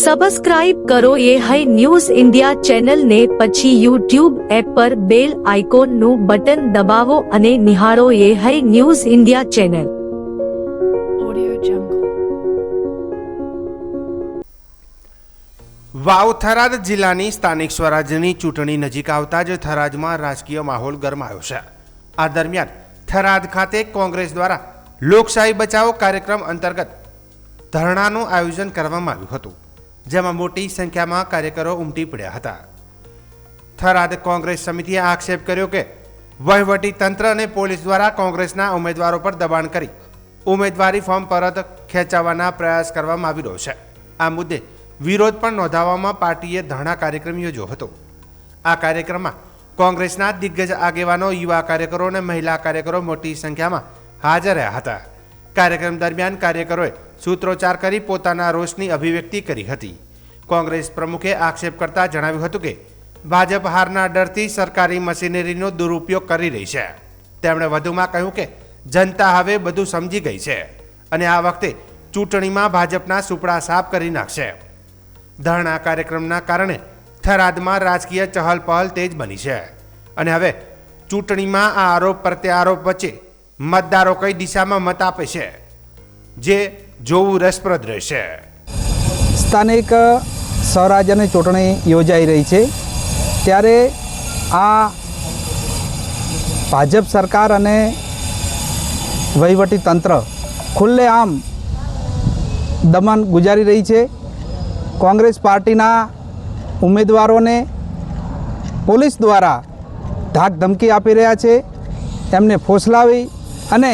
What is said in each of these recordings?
Subscribe કરો એ high news India ચેનલને, પછી યુટ્યુબ એપ પર બેલ આઇકોનનું બટન દબાવો અને નિહાળો એ high news India channel. Vav Tharad જિલ્લાની સ્થાનિક સ્વરાજ્યની ચૂંટણી નજીક આવતા જ થરાદમાં રાજકીય માહોલ ગરમાયો છે. આ દરમિયાન થરાદ ખાતે કોંગ્રેસ દ્વારા લોકશાહી બચાવો કાર્યક્રમ અંતર્ગત ધરણાનું આયોજન કરવામાં આવ્યું હતું, જેમાં મોટી સંખ્યામાં કાર્યકરો ઉમટી પડ્યા હતા. થરાદ કોંગ્રેસ સમિતિએ આક્ષેપ કર્યો કે વહીવટી તંત્ર અને પોલીસ દ્વારા કોંગ્રેસના ઉમેદવારો પર દબાણ કરી ઉમેદવારી ફોર્મ પરત ખેંચાવવાના પ્રયાસ કરવામાં આવી રહ્યો છે. આ મુદ્દે વિરોધ પણ નોંધાવવામાં પાર્ટીએ ધરણા કાર્યક્રમ યોજ્યો હતો. આ કાર્યક્રમમાં કોંગ્રેસના દિગ્ગજ આગેવાનો, યુવા કાર્યકરો અને મહિલા કાર્યકરો મોટી સંખ્યામાં હાજર રહ્યા હતા. કાર્યક્રમ દરમિયાન કાર્યકરોએ સૂત્રોચ્ચાર કરી પોતાના રોષની અભિવ્યક્તિ કરી હતી. કોંગ્રેસ પ્રમુખે આક્ષેપ કરતા જણાવ્યું હતું કે ભાજપ હારના ડરથી સરકારી મશીનરીનો દુરુપયોગ કરી રહી છે. તેમણે વધુમાં કહ્યું કે જનતા હવે બધું સમજી ગઈ છે અને આ વખતે ચૂંટણીમાં ભાજપના સુપડા સાફ કરી નાખશે. ધરણા કાર્યક્રમના કારણે થરાદમાં રાજકીય ચહલપહલ તેજ બની છે અને હવે ચૂંટણીમાં આ આરોપ પ્રત્યારોપ વચ્ચે મતદારો કઈ દિશામાં મત આપે છે, જે જોવું રસપ્રદ રહેશે. સ્થાનિક સ્વરાજ્યની ચૂંટણી યોજાઈ રહી છે, ત્યારે આ ભાજપ સરકાર અને વહીવટી તંત્ર ખુલ્લેઆમ દમન ગુજારી રહી છે. કોંગ્રેસ પાર્ટીના ઉમેદવારોને પોલીસ દ્વારા ધાક ધમકી આપી રહ્યા છે. એમને ફોસલાવી અને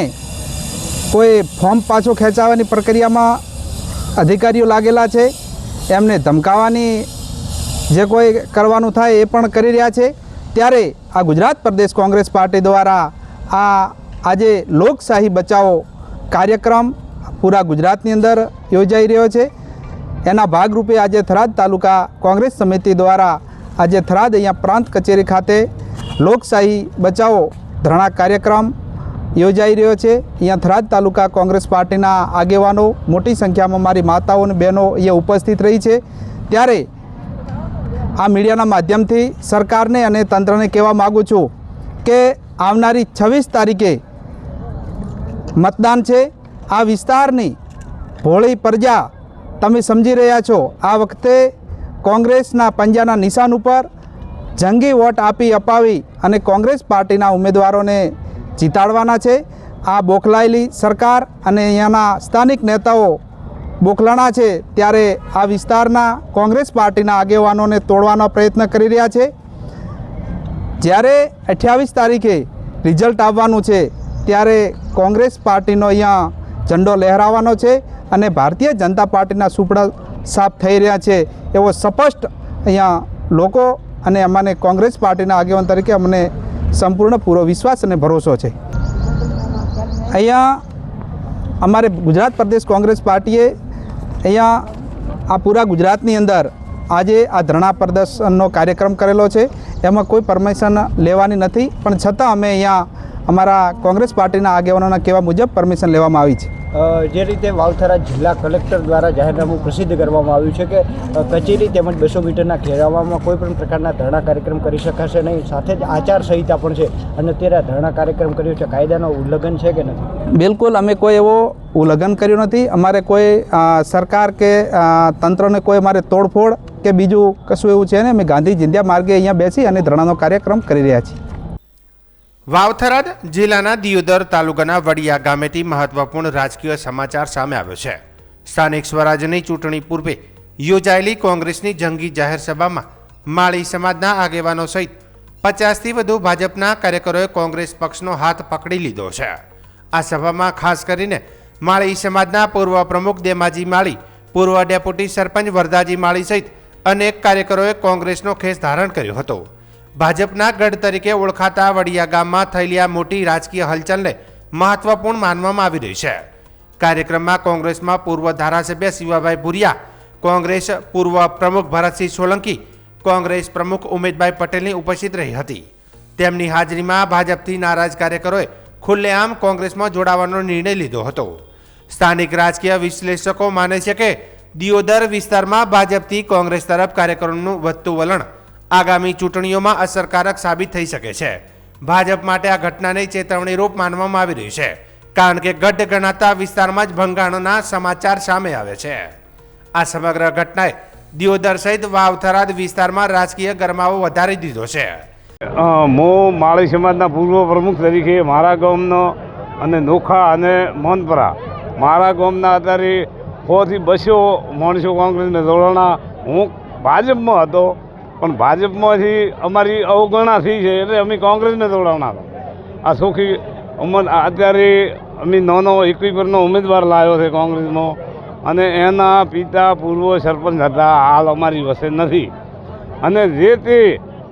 કોઈ ફોર્મ પાછો ખેંચાવવાની પ્રક્રિયામાં અધિકારીઓ લાગેલા છે. એમને ધમકાવવાની જે કોઈ કરવાનું થાય એ પણ કરી રહ્યા છે. ત્યારે આ ગુજરાત પ્રદેશ કોંગ્રેસ પાર્ટી દ્વારા આજે લોકશાહી બચાવો કાર્યક્રમ પૂરા ગુજરાતની અંદર યોજાઈ રહ્યો છે. એના ભાગરૂપે આજે થરાદ તાલુકા કોંગ્રેસ સમિતિ દ્વારા આજે થરાદ અહીંયા પ્રાંત કચેરી ખાતે લોકશાહી બચાવો ધરણા કાર્યક્રમ યોજાઈ રહ્યો છે. અહીંયા થરાદ તાલુકા કોંગ્રેસ પાર્ટીના આગેવાનો, મોટી સંખ્યામાં મારી માતાઓ અને બહેનો અહીંયા ઉપસ્થિત રહી છે. ત્યારે આ મીડિયાના માધ્યમથી સરકારને અને તંત્રને કહેવા માગું છું કે આવનારી 26 તારીખે મતદાન છે. આ વિસ્તારની ભોળી પ્રજા તમે સમજી રહ્યા છો. આ વખતે કોંગ્રેસના પંજાના નિશાન ઉપર જંગી વોટ આપી અપાવી અને કોંગ્રેસ પાર્ટીના ઉમેદવારોને જીતાડવાના છે. આ બોખલાયેલી સરકાર અને અહીંયાના સ્થાનિક નેતાઓ બોખલાણા છે, ત્યારે આ વિસ્તારના કોંગ્રેસ પાર્ટીના આગેવાનોને તોડવાનો પ્રયત્ન કરી રહ્યા છે. જ્યારે 28 તારીખે રિઝલ્ટ આવવાનું છે, ત્યારે કોંગ્રેસ પાર્ટીનો અહીંયા ઝંડો લહેરાવાનો છે અને ભારતીય જનતા પાર્ટીના સુપડા સાફ થઈ રહ્યા છે એવો સ્પષ્ટ અહીંયા લોકો અને અમને કોંગ્રેસ પાર્ટીના આગેવાન તરીકે અમને સંપૂર્ણ પૂરો વિશ્વાસ અને ભરોસો છે. અહીંયા અમારે ગુજરાત પ્રદેશ કોંગ્રેસ પાર્ટીએ અહીંયા આ પૂરા ગુજરાતની અંદર આજે આ ધરણા પ્રદર્શનનો કાર્યક્રમ કરેલો છે. એમાં કોઈ પરમિશન લેવાની નથી, પણ છતાં અમે અહીંયા અમારા કોંગ્રેસ પાર્ટીના આગેવાનોના કહેવા મુજબ પરમિશન લેવામાં આવી છે. જે રીતે વાવથરા જિલ્લા કલેક્ટર દ્વારા જાહેરનામું પ્રસિદ્ધ કરવામાં આવ્યું છે કે કચેરી તેમજ 200 મીટરના ઘેરાવામાં કોઈ પણ પ્રકારના ધરણા કાર્યક્રમ કરી શકાશે નહીં. સાથે જ આચારસંહિતા પણ છે અને અત્યારે ધરણા કાર્યક્રમ કર્યો છે, કાયદાનો ઉલ્લંઘન છે કે નથી? બિલકુલ, અમે કોઈ એવો ઉલ્લંઘન કર્યું નથી. અમારે કોઈ સરકાર કે તંત્રને કોઈ અમારે તોડફોડ કે બીજું કશું એવું છે ને. અમે ગાંધી જિંદા માર્ગે અહીંયા બેસી અને ધરણાનો કાર્યક્રમ કરી રહ્યા છીએ. વાવથરાદ જિલ્લાના દિયોદર તાલુકાના વડિયા ગામેથી મહત્વપૂર્ણ રાજકીય સમાચાર સામે આવ્યો છે. સ્થાનિક સ્વરાજ્યની ચૂંટણી પૂર્વે યોજાયેલી કોંગ્રેસની જંગી જાહેર સભામાં માળી સમાજના આગેવાનો સહિત 50થી વધુ ભાજપના કાર્યકરોએ કોંગ્રેસ પક્ષનો હાથ પકડી લીધો છે. આ સભામાં ખાસ કરીને માળી સમાજના પૂર્વ પ્રમુખ દેમાજી માળી, પૂર્વ ડેપ્યુટી સરપંચ વરદાજી માળી સહિત અનેક કાર્યકરોએ કોંગ્રેસનો ખેસ ધારણ કર્યો હતો. ભાજપના ગઢ તરીકે ઓળખાતા વડિયા ગામમાં થયેલી આ મોટી રાજકીય હલચલને મહત્વપૂર્ણ માનવામાં આવી રહી છે. કાર્યક્રમમાં કોંગ્રેસમાં પૂર્વ ધારાસભ્ય શિવાભાઈ ભુરિયા, કોંગ્રેસ પૂર્વ પ્રમુખ ભરતસિંહ સોલંકી, કોંગ્રેસ પ્રમુખ ઉમેદભાઈ પટેલની ઉપસ્થિત રહી હતી. તેમની હાજરીમાં ભાજપથી નારાજ કાર્યકરોએ ખુલ્લેઆમ કોંગ્રેસમાં જોડાવાનો નિર્ણય લીધો હતો. સ્થાનિક રાજકીય વિશ્લેષકો માને છે કે દિયોદર વિસ્તારમાં ભાજપથી કોંગ્રેસ તરફ કાર્યકરોનું વધતું વલણ આગામી ચૂંટણીઓમાં અસરકારક સાબિત થઈ શકે છે. ભાજપ માટે આ ઘટનાને ચેતવણી રૂપ માનવામાં આવી રહી છે, કારણ કે ગઢ ગણાતા વિસ્તારમાં જ ભંગાણના સમાચાર સામે આવે છે. આ સમગ્ર ઘટનાએ દિયોદર સહિત વાવ-થરાદ વિસ્તારમાં રાજકીય ગરમાવો વધારી દીધો છે. હું માળી સમાજના પૂર્વ પ્રમુખ તરીકે મારા ગામનો અને નોખા અને મોનપરા મારા ગામના અત્યારે 100 થી 200 માણસો કોંગ્રેસને જોડાણા. હું ભાજપમાં હતો, પણ ભાજપમાંથી અમારી અવગણના થઈ છે એટલે અમે કોંગ્રેસને જોડાવણા હતા. આ સુખી અત્યારે અમે નાનો 21 ઉમેદવાર લાવ્યો છે કોંગ્રેસમાં, અને એના પિતા પૂર્વ સરપંચ હતા, હાલ અમારી વસે નથી. અને જે તે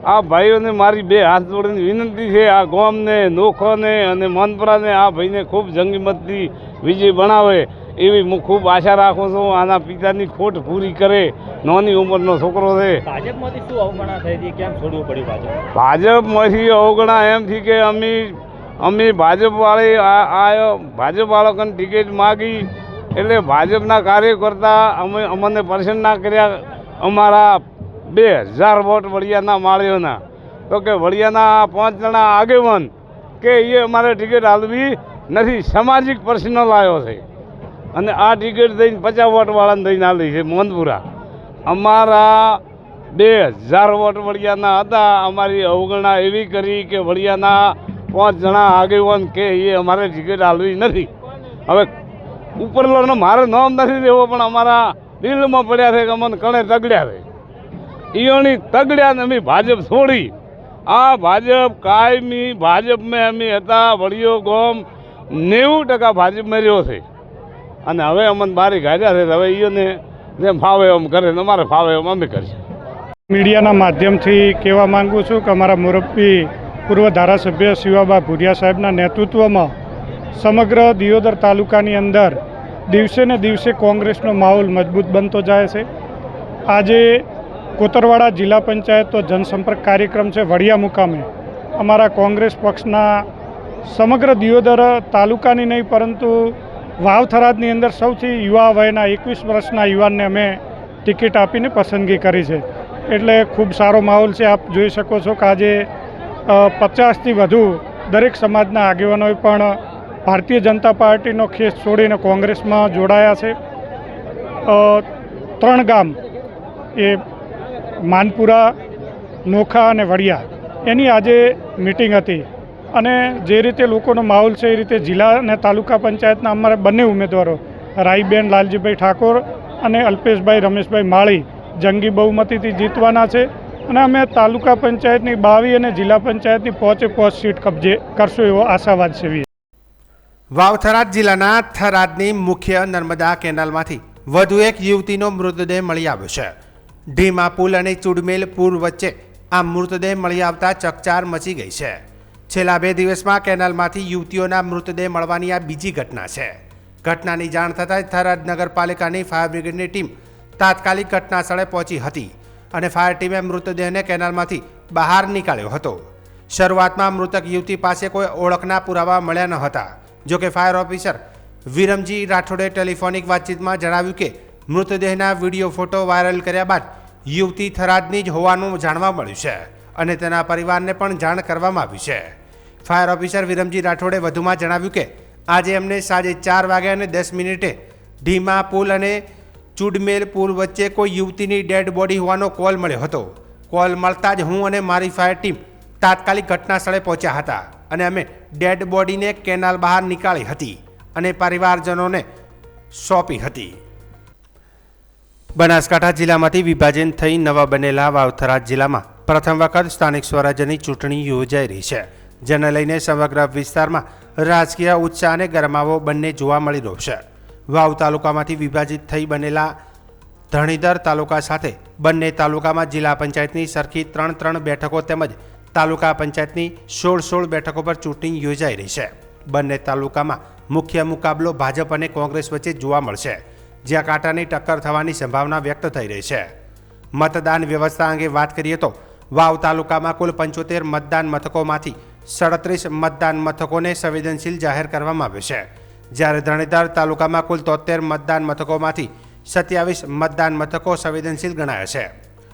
આ ભાઈઓને મારી 2 હાથ જોડીને વિનંતી છે, આ ગામને, નોખોને અને મનપરાને આ ભાઈને ખૂબ જંગી મતથી વિજય બનાવે એવી હું ખૂબ આશા રાખું છું. આના પિતાની ખોટ પૂરી કરે. નાની ઉંમરનો છોકરો છે. ભાજપમાંથી શું અવગણના થઈ હતી, કેમ છોડવું પડ્યું ભાજપ? ભાજપમાંથી અવગણા એમથી કે અમે ભાજપવાળો કને ટિકિટ માગી એટલે ભાજપના કાર્યકર્તા અમને પસંદ ના કર્યા. અમારા 2000 વોટ વડિયાના માળીઓના, તો કે વડિયાના 5 જણા આગેવાન કે એ અમારે ટિકિટ હાલવી નથી, સામાજિક પ્રશ્ન લાવ્યો છે અને આ ટિકિટ દઈને 50 વોટવાળાને દઈને હાલી છે મોહનપુરા. અમારા 2000 વોટ વડિયાના હતા, અમારી અવગણના એવી કરી કે વડિયાના 5 જણા આગેવાન કે એ અમારે ટિકિટ હાલવી નથી. હવે ઉપરનો મારે નામ નથી દેવો, પણ અમારા દિલમાં પડ્યા છે કે અમને કણે તગડ્યા છે. ઈઓની તગડ્યા અમે ભાજપ છોડી. આ ભાજપ કાયમી ભાજપમાં અમે હતા. વડિયો ગામ 90% ભાજપમાં રહ્યો છે, અને હવે અમને બારી કાઢ્યા છે. હવે ઈઓને જેમ ફાવે એમ કરે ને અમારે ફાવે એમ અમે કરીશું. મીડિયાના માધ્યમથી કહેવા માગું છું કે અમારા મુરબ્બી પૂર્વ ધારાસભ્ય શિવાબા ભુરિયા સાહેબના નેતૃત્વમાં સમગ્ર દિયોદર તાલુકાની અંદર દિવસે ને દિવસે કોંગ્રેસનો માહોલ મજબૂત બનતો જાય છે. આજે કોતરવાડા જિલ્લા પંચાયતનો જનસંપર્ક કાર્યક્રમ છે વડિયા મુકામે. અમારા કોંગ્રેસ પક્ષના સમગ્ર દિયોદર તાલુકાની નહીં, પરંતુ વાવ-થરાદની અંદર સૌથી યુવા વયના 21 વર્ષના યુવાનને અમે ટિકિટ આપીને પસંદગી કરી છે. એટલે ખૂબ સારો માહોલ છે. આપ જોઈ શકો છો કે આજે 50થી વધુ દરેક સમાજના આગેવાનોએ પણ ભારતીય જનતા પાર્ટીનો ખેસ છોડીને કોંગ્રેસમાં જોડાયા છે. 3 ગામ એ માનપુરા, નોખા અને વડિયા, એની આજે મિટિંગ હતી, અને જે રીતે લોકોનો માહોલ છે એ રીતે જિલ્લા અને તાલુકા પંચાયતના અમારા બંને ઉમેદવારો રાઈબેન લાલજીભાઈ ઠાકોર અને અલ્પેશભાઈ રમેશભાઈ માળી જંગી બહુમતીથી જીતવાના છે. અને અમે તાલુકા પંચાયતની 22 અને જિલ્લા પંચાયતની 5 સીટ કબજે કરશું એવો આશાવાદ છે. વાવ-થરાદ જિલ્લાના થરાદની મુખ્ય નર્મદા કેનાલમાંથી વધુ એક યુવતીનો મૃતદેહ મળી આવ્યો છે. ઢીમા પુલ અને ચુડમેલ પુર વચ્ચે આ મૃતદેહ મળી આવતા ચકચાર મચી ગઈ છે. છેલ્લા 2 દિવસમાં કેનાલમાંથી યુવતીઓના મૃતદેહ મળવાની આ બીજી ઘટના છે. ઘટનાની જાણ થતાં જ થરાદ નગરપાલિકાની ફાયર બ્રિગેડની ટીમ તાત્કાલિક ઘટના સ્થળે પહોંચી હતી, અને ફાયર ટીમે મૃતદેહને કેનાલમાંથી બહાર નીકાળ્યો હતો. શરૂઆતમાં મૃતક યુવતી પાસે કોઈ ઓળખના પુરાવા મળ્યા ન હતા. જોકે ફાયર ઓફિસર વિરમજી રાઠોડે ટેલિફોનિક વાતચીતમાં જણાવ્યું કે મૃતદેહના વિડીયો ફોટો વાયરલ કર્યા બાદ યુવતી થરાદની જ હોવાનું જાણવા મળ્યું છે, અને તેના પરિવારને પણ જાણ કરવામાં આવી છે. ફાયર ઓફિસર વિરમજી રાઠોડે વધુમાં જણાવ્યું કે આજે એમને સાંજે 4:10 ઢીમા પુલ અને ચુડમેલ પુલ વચ્ચે કોઈ યુવતીની ડેડ બોડી હોવાનો કોલ મળ્યો હતો. કોલ મળતા જ હું અને મારી ફાયર ટીમ તાત્કાલિક ઘટના સ્થળે પહોંચ્યા હતા, અને અમે ડેડ બોડીને કેનાલ બહાર નીકાળી હતી અને પરિવારજનોને સોંપી હતી. બનાસકાંઠા જિલ્લામાંથી વિભાજન થઈ નવા બનેલા વાવ-થરાદ જિલ્લામાં પ્રથમ વખત સ્થાનિક સ્વરાજ્યની ચૂંટણી યોજાઈ રહી છે, જેને લઈને સમગ્ર વિસ્તારમાં રાજકીય ઉત્સાહ અને ગરમાવો બંને જોવા મળી રહ્યો છે. વાવ તાલુકામાંથી વિભાજિત થઈ બનેલા ધણીધર તાલુકા સાથે બંને તાલુકામાં જિલ્લા પંચાયતની સરખી 3 બેઠકો તેમજ તાલુકા પંચાયતની 16 બેઠકો પર ચૂંટણી યોજાઈ રહી છે. બંને તાલુકામાં મુખ્ય મુકાબલો ભાજપ અને કોંગ્રેસ વચ્ચે જોવા મળશે, જ્યાં કાંટાની ટક્કર થવાની સંભાવના વ્યક્ત થઈ રહી છે. મતદાન વ્યવસ્થા અંગે વાત કરીએ તો વાવ તાલુકામાં કુલ 75 મતદાન મથકોમાંથી 37 મતદાન મથકોને સંવેદનશીલ જાહેર કરવામાં આવ્યો છે, જ્યારે ધણીધર તાલુકામાં કુલ 73 મતદાન મથકોમાંથી 27 મતદાન મથકો સંવેદનશીલ ગણાયા છે,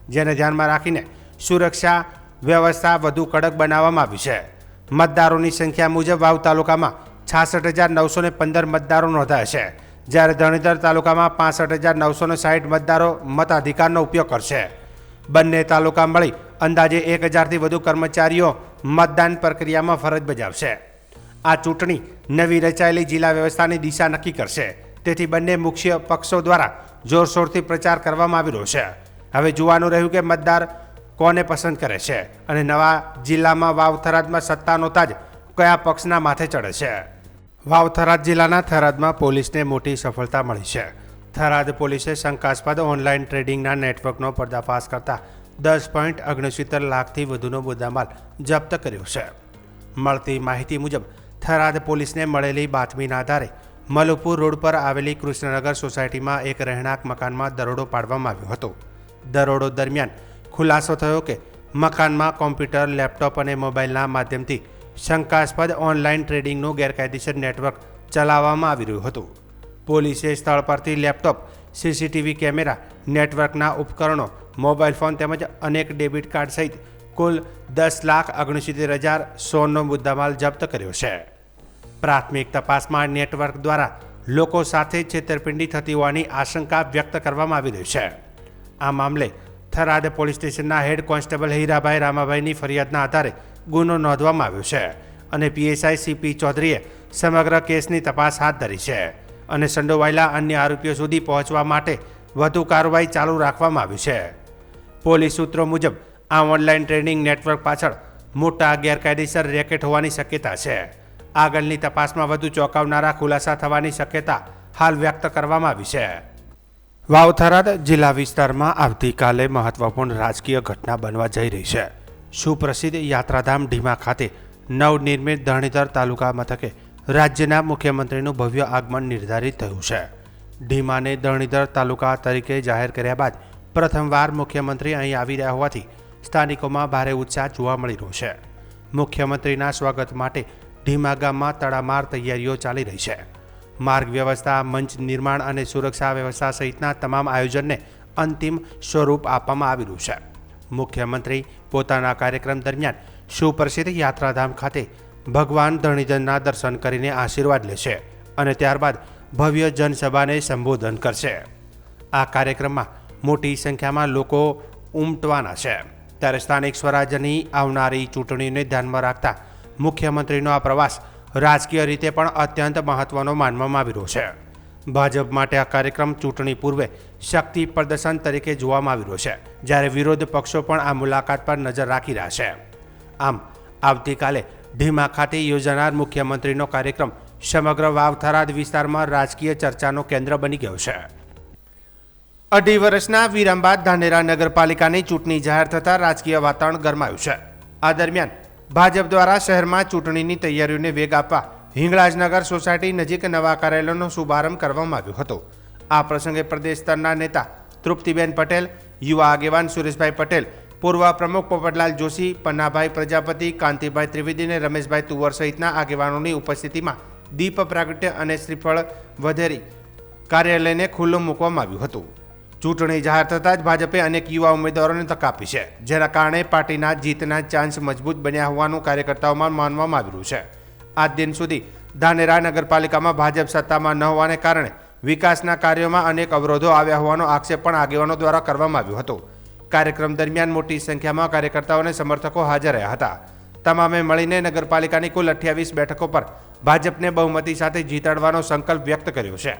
જેને ધ્યાનમાં રાખીને સુરક્ષા વ્યવસ્થા વધુ કડક બનાવવામાં આવી છે. મતદારોની સંખ્યા મુજબ વાવ તાલુકામાં 66,915 મતદારો નોંધાયા છે, જ્યારે ધણીધર તાલુકામાં 65,960 મતદારો મતાધિકારનો ઉપયોગ કરશે. બંને તાલુકા મળી અંદાજે 1,000થી વધુ કર્મચારીઓ મતદાન પ્રક્રિયામાં ફરજ બજાવશે. આ ચૂંટણી નવી રચાયેલી જિલ્લા વ્યવસ્થાની દિશા નક્કી કરશે. તેથી બંને મુખ્ય પક્ષો દ્વારા જોરશોરથી પ્રચાર કરવામાં આવી રહ્યો છે. હવે જોવાનું રહ્યું કે મતદાર કોને પસંદ કરે છે અને નવા જિલ્લામાં વાવ થરાદમાં સત્તાનો તાજ કયા પક્ષના માથે ચડે છે. વાવ થરાદ જિલ્લાના થરાદમાં પોલીસને મોટી સફળતા મળી છે. થરાદ પોલીસે શંકાસ્પદ ઓનલાઈન ટ્રેડિંગના નેટવર્કનો પર્દાફાશ કરતા 10.69 લાખથી વધુનો મુદ્દામાલ જપ્ત કર્યો છે. મળતી માહિતી મુજબ થરાદ પોલીસને મળેલી બાતમીના આધારે મલુપુર રોડ પર આવેલી કૃષ્ણનગર સોસાયટીમાં એક રહેણાંક મકાનમાં દરોડો પાડવામાં આવ્યો હતો. દરોડો દરમિયાન ખુલાસો થયો કે મકાનમાં કોમ્પ્યુટર, લેપટોપ અને મોબાઈલના માધ્યમથી શંકાસ્પદ ઓનલાઈન ટ્રેડિંગનું ગેરકાયદેસર નેટવર્ક ચલાવવામાં આવી રહ્યું હતું. પોલીસે સ્થળ પરથી લેપટોપ, સીસીટીવી કેમેરા, નેટવર્કના ઉપકરણો, મોબાઈલ ફોન તેમજ અનેક ડેબિટ કાર્ડ સહિત કુલ 10,69,100નો મુદ્દામાલ જપ્ત કર્યો છે. પ્રાથમિક તપાસમાં નેટવર્ક દ્વારા લોકો સાથે છેતરપિંડી થતી હોવાની આશંકા વ્યક્ત કરવામાં આવી રહી છે. આ મામલે થરાદ પોલીસ સ્ટેશનના હેડ કોન્સ્ટેબલ હીરાભાઈ રામાભાઈની ફરિયાદના આધારે ગુનો નોંધવામાં આવ્યો છે અને પીએસઆઈ સીપી ચૌધરીએ સમગ્ર કેસની તપાસ હાથ ધરી છે અને સંડોવાયેલા અન્ય આરોપીઓ સુધી પહોંચવા માટે વધુ કાર્યવાહી ચાલુ રાખવામાં આવી છે. પોલીસ સૂત્રો મુજબ આ ઓનલાઈન ટ્રેડિંગ નેટવર્ક પાછળ મોટા ગેરકાયદેસર રેકેટ હોવાની શક્યતા છે. આગળની તપાસમાં વધુ ચોંકાવનારા ખુલાસા થવાની શક્યતા હાલ વ્યક્ત કરવામાં આવી છે. વાવ થરાદ જિલ્લા વિસ્તારમાં આવતીકાલે મહત્વપૂર્ણ રાજકીય ઘટના બનવા જઈ રહી છે. સુપ્રસિદ્ધ યાત્રાધામ ઢીમા ખાતે નવનિર્મિત ધણીધર તાલુકા મથકે રાજ્યના મુખ્યમંત્રીનું ભવ્ય આગમન નિર્ધારિત થયું છે. ઢીમાને ધણીધર તાલુકા તરીકે જાહેર કર્યા બાદ પ્રથમવાર મુખ્યમંત્રી અહીં આવી રહ્યા હોવાથી સ્થાનિકોમાં ભારે ઉત્સાહ જોવા મળી રહ્યો છે. મુખ્યમંત્રીના સ્વાગત માટે ઢીમા ગામમાં તડામાર તૈયારીઓ ચાલી રહી છે. માર્ગ વ્યવસ્થા, મંચ નિર્માણ અને સુરક્ષા વ્યવસ્થા સહિતના તમામ આયોજનને અંતિમ સ્વરૂપ આપવામાં આવી રહ્યું છે. મુખ્યમંત્રી પોતાના કાર્યક્રમ દરમિયાન સુપ્રસિદ્ધ યાત્રાધામ ખાતે ભગવાન ધણીધરના દર્શન કરીને આશીર્વાદ લેશે અને ત્યારબાદ ભવ્ય જનસભાને સંબોધન કરશે. આ કાર્યક્રમમાં મોટી સંખ્યામાં લોકો ઉમટવાના છે. ત્યારે સ્થાનિક સ્વરાજ્યની આવનારી ચૂંટણીને ધ્યાનમાં રાખતા મુખ્યમંત્રીનો આ પ્રવાસ રાજકીય રીતે પણ અત્યંત મહત્વનો માનવામાં આવી રહ્યો છે. ભાજપ માટે આ કાર્યક્રમ ચૂંટણી પૂર્વે શક્તિ પ્રદર્શન તરીકે જોવામાં આવી રહ્યો છે, જ્યારે વિરોધ પક્ષો પણ આ મુલાકાત પર નજર રાખી રહ્યા છે. આમ આવતીકાલે ઢીમા ખાતે યોજાનાર મુખ્યમંત્રીનો કાર્યક્રમ સમગ્ર વાવ થરાદ વિસ્તારમાં રાજકીય ચર્ચાનો કેન્દ્ર બની ગયો છે. 2.5 વર્ષના વિરામ બાદ ધાનેરા નગરપાલિકાની ચૂંટણી જાહેર થતાં રાજકીય વાતાવરણ ગરમાયું છે. આ દરમિયાન ભાજપ દ્વારા શહેરમાં ચૂંટણીની તૈયારીઓને વેગ આપવા હિંગળાજનગર સોસાયટી નજીક નવા કાર્યાલયનો શુભારંભ કરવામાં આવ્યો હતો. આ પ્રસંગે પ્રદેશ સ્તરના નેતા તૃપ્તિબેન પટેલ, યુવા આગેવાન સુરેશભાઈ પટેલ, પૂર્વ પ્રમુખ પોપટલાલ જોશી, પન્નાભાઈ પ્રજાપતિ, કાંતિભાઈ ત્રિવેદી અને રમેશભાઈ તુવર સહિતના આગેવાનોની ઉપસ્થિતિમાં દીપ પ્રાગટ્ય અને શ્રીફળ વધેરી કાર્યાલયને ખુલ્લું મૂકવામાં આવ્યું હતું. ચૂંટણી જાહેર થતાં જ ભાજપે અનેક યુવા ઉમેદવારોને તક આપી છે, જેના કારણે પાર્ટીના જીતના ચાન્સ મજબૂત બન્યા હોવાનું કાર્યકર્તાઓમાં માનવામાં આવી રહ્યું છે. આજ દિન સુધી ધાનેરા નગરપાલિકામાં ભાજપ સત્તામાં ન હોવાને કારણે વિકાસના કાર્યોમાં અનેક અવરોધો આવ્યા હોવાનો આક્ષેપ પણ આગેવાનો દ્વારા કરવામાં આવ્યો હતો. કાર્યક્રમ દરમિયાન મોટી સંખ્યામાં કાર્યકર્તાઓ અને સમર્થકો હાજર રહ્યા હતા. તમામે મળીને નગરપાલિકાની કુલ 28 બેઠકો પર ભાજપને બહુમતી સાથે જીતાડવાનો સંકલ્પ વ્યક્ત કર્યો છે.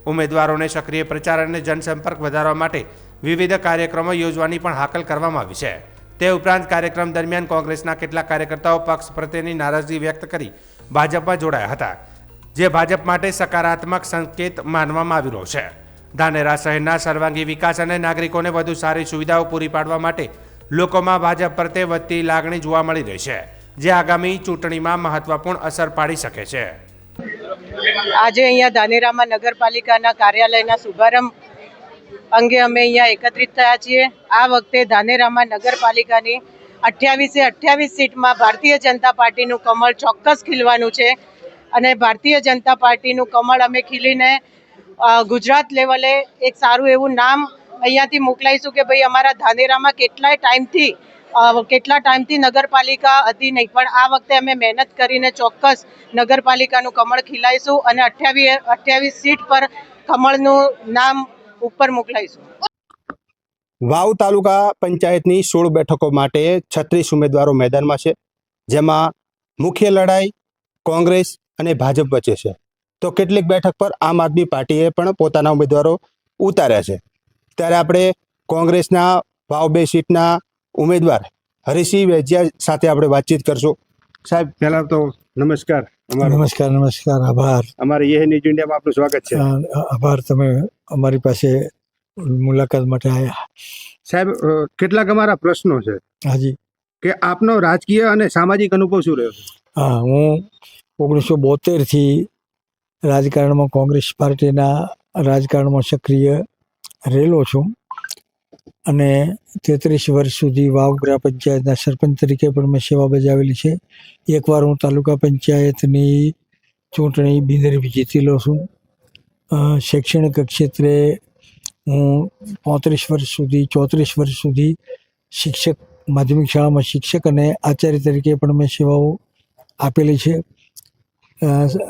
ઉમેદવારોને સક્રિય પ્રચાર અને જનસંપર્ક વધારવા માટે વિવિધ કાર્યક્રમો યોજવાની પણ હાકલ કરવામાં આવી છે. તે ઉપરાંત કાર્યક્રમ દરમિયાન કોંગ્રેસના કેટલાક કાર્યકર્તાઓ પક્ષ પ્રત્યેની નારાજગી વ્યક્ત કરી ભાજપમાં જોડાયા હતા, જે ભાજપ માટે સકારાત્મક સંકેત માનવામાં આવી રહ્યો છે. ધાનેરા શહેરના સર્વાંગી વિકાસ અને નાગરિકોને વધુ સારી સુવિધાઓ પૂરી પાડવા માટે લોકોમાં ભાજપ પ્રત્યે વધતી લાગણી જોવા મળી રહી છે, જે આગામી ચૂંટણીમાં મહત્વપૂર્ણ અસર પાડી શકે છે. આજે અહીંયા ધાનેરામાં નગરપાલિકાના કાર્યાલયના શુભારંભ અંગે અમે અહીંયા એકત્રિત થયા છીએ. આ વખતે ધાનેરામાં નગરપાલિકાની 28 સીટમાં ભારતીય જનતા પાર્ટીનું કમળ ચોક્કસ ખીલવાનું છે અને ભારતીય જનતા પાર્ટીનું કમળ અમે ખીલીને ગુજરાત લેવલે એક સારું એવું નામ અહીંયાથી મોકલાઈશું કે ભાઈ અમારા ધાનેરામાં કેટલા ટાઈમથી નગરપાલિકા હતી નહીં, પણ આ વખતે અમે મહેનત કરીને ચોક્કસ નગરપાલિકાનું કમળ ખીલાઈશું અને 28 સીટ પર કમળનું નામ ઉપર મોકલાઈશું. વાવ તાલુકા પંચાયતની 16 બેઠકો માટે 36 ઉમેદવારો મેદાનમાં છે, જેમાં મુખ્ય લડાઈ કોંગ્રેસ અને ભાજપ વચ્ચે છે. તો કેટલીક બેઠક પર આમ આદમી પાર્ટીએ પણ પોતાના ઉમેદવારો ઉતાર્યા છે. ત્યારે આપણે કોંગ્રેસના વાવ 2 સીટના ઉમેદવાર હરીસિંહ વેજિયા સાથે આપણે વાતચીત કરશું. સાહેબ, પહેલાં તો નમસ્કાર. નમસ્કાર. આભાર. અમારે યે ન્યૂઝ ઇન્ડિયામાં આપનું સ્વાગત છે. આભાર, તમે અમારી પાસે મુલાકાત માટે આવ્યા. સાહેબ, કેટલાક અમારા પ્રશ્નો છે. હાજી. કે આપનો રાજકીય અને સામાજિક અનુભવ શું રહ્યો છે? હા, હું 1972થી રાજકારણમાં, કોંગ્રેસ પાર્ટીના રાજકારણમાં સક્રિય રહેલો છું અને 33 વર્ષ સુધી વાવ ગ્રામ પંચાયતના સરપંચ તરીકે પણ મેં સેવા બજાવેલી છે. એકવાર હું તાલુકા પંચાયતની ચૂંટણી બિનહરીફ જીતેલો છું. શૈક્ષણિક ક્ષેત્રે હું 34 વર્ષ સુધી શિક્ષક, માધ્યમિક શાળામાં શિક્ષક અને આચાર્ય તરીકે પણ મેં સેવાઓ આપેલી છે.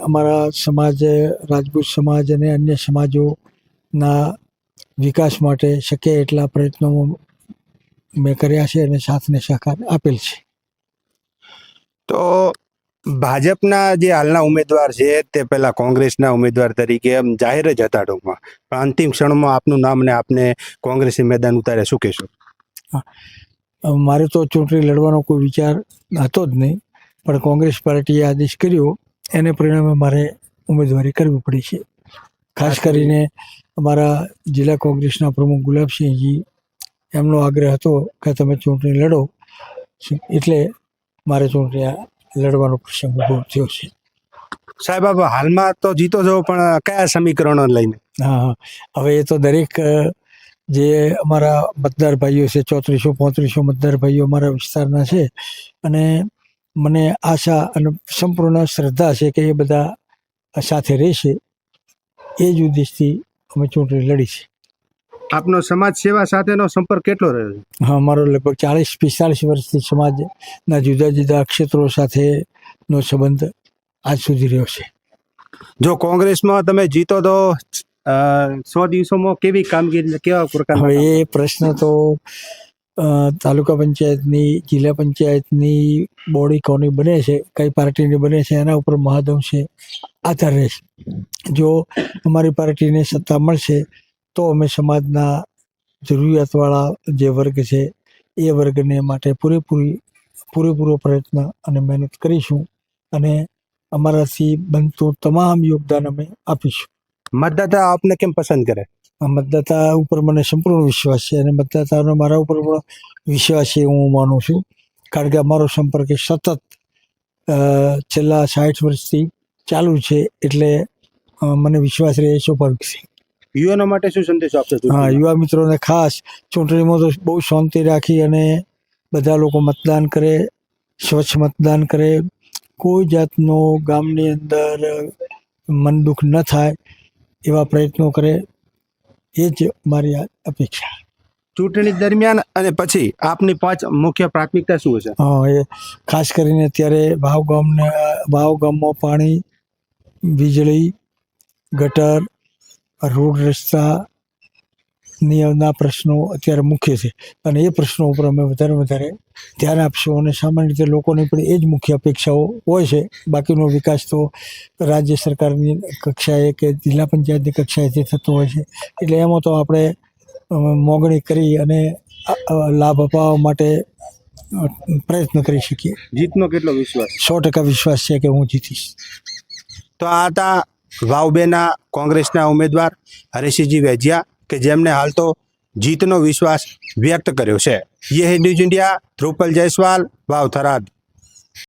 અમારા સમાજ, રાજપૂત સમાજ અને અન્ય સમાજોના વિકાસ માટે શક્ય એટલા પ્રયત્નો મેં કર્યા છે અને સાથને સહકાર આપેલ છે. તો ભાજપના જે હાલના ઉમેદવાર છે તે પહેલા કોંગ્રેસના ઉમેદવાર તરીકે જાહેર જ હતા ટૂંકમાં, પણ અંતિમ ક્ષણમાં આપનું નામ ને આપને કોંગ્રેસી મેદાન ઉતારે, શું કહેશો? મારે તો ચૂંટણી લડવાનો કોઈ વિચાર હતો જ નહીં, પણ કોંગ્રેસ પાર્ટીએ આદેશ કર્યો એને પરિણામે મારે ઉમેદવારી કરવી પડી છે. ખાસ કરીને અમારા જિલ્લા કોંગ્રેસના પ્રમુખ ગુલાબસિંહજી, એમનો આગ્રહ હતો કે તમે ચૂંટણી લડો, એટલે મારે ચૂંટણી લડવાનો પ્રસંગ ઊભો થયો છે. સાહેબ, આપ હાલમાં તો જીતો છો, પણ કયા સમીકરણો લઈને? હા, હવે એ તો દરેક જે અમારા મતદાર ભાઈઓ છે, 3435 મતદાર ભાઈઓ અમારા વિસ્તારના છે અને મને આશા અને સંપૂર્ણ શ્રદ્ધા છે કે એ બધા સાથે રહેશે. એ જ ઉદ્દેશથી અમે ચૂંટણી લડી છે. આપનો સમાજ સેવા સાથેનો સંપર્ક કેટલો રહ્યો છે? હા, મારો લગભગ 40-45 વર્ષથી સમાજના જુદા જુદા ક્ષેત્રો સાથેનો સંબંધ આજ સુધી રહ્યો છે. જો કોંગ્રેસમાં તમે જીતો તો 100 દિવસોમાં કેવી કામગીરી, કેવા પ્રકાર? હવે એ પ્રશ્ન તો તાલુકા પંચાયતની, જિલ્લા પંચાયતની બોડી કોની બને છે, કઈ પાર્ટીની બને છે, એના ઉપર મહદઅંશે આધાર રહેશે. જો અમારી પાર્ટીને સત્તા મળશે તો અમે સમાજના જરૂરિયાતવાળા જે વર્ગ છે એ વર્ગને માટે પૂરેપૂરો પ્રયત્ન અને મહેનત કરીશું અને અમારાથી બનતું તમામ યોગદાન અમે આપીશું. મતદાતા આપને કેમ પસંદ કરે? મતદાતા ઉપર મને સંપૂર્ણ વિશ્વાસ છે અને મતદાતાનો મારા ઉપર પણ વિશ્વાસ છે, હું માનું છું. કારણ કે અમારો સંપર્ક એ સતત છેલ્લા 60 વર્ષથી ચાલુ છે, એટલે મને વિશ્વાસ રહે સ્વાભાવિક છે. યુવાનો માટે શું સંદેશો આપશો? હા, યુવા મિત્રોને ખાસ ચૂંટણીમાં તો બહુ શાંતિ રાખી અને બધા લોકો મતદાન કરે, સ્વચ્છ મતદાન કરે, કોઈ જાતનો ગામની અંદર મન દુઃખ ન થાય એવા પ્રયત્નો કરે, એ જ મારી અપેક્ષા. ચૂંટણી દરમિયાન અને પછી આપની 5 મુખ્ય પ્રાથમિકતા શું હશે? હા, એ ખાસ કરીને અત્યારે વાવ ગામમાં પાણી, વીજળી, ગટર, રોડ રસ્તાના પ્રશ્નો અત્યારે મુખ્ય છે અને એ પ્રશ્નો ઉપર અમે વધારે ધ્યાન આપશું અને સામાન્ય રીતે લોકોની પણ એ જ મુખ્ય અપેક્ષાઓ હોય છે. બાકીનો વિકાસ તો રાજ્ય સરકારની કક્ષાએ કે જિલ્લા પંચાયતની કક્ષાએથી થતો હોય છે, એટલે એમાં તો આપણે મોગણી કરી અને લાભ અપાવવા માટે પ્રયત્ન કરી શકીએ. જીતનો કેટલો વિશ્વાસ? 100% વિશ્વાસ છે કે હું જીતીશ. તો આ હતા વાવ 2ના કોંગ્રેસના ઉમેદવાર હરીસિંહજી વેજિયા, કે જેમને હાલ તો જીતનો વિશ્વાસ વ્યક્ત કર્યો છે. યે ન્યૂઝ ઇન્ડિયા, ધ્રુપલ જયસ્વાલ, વાવ થરાદ.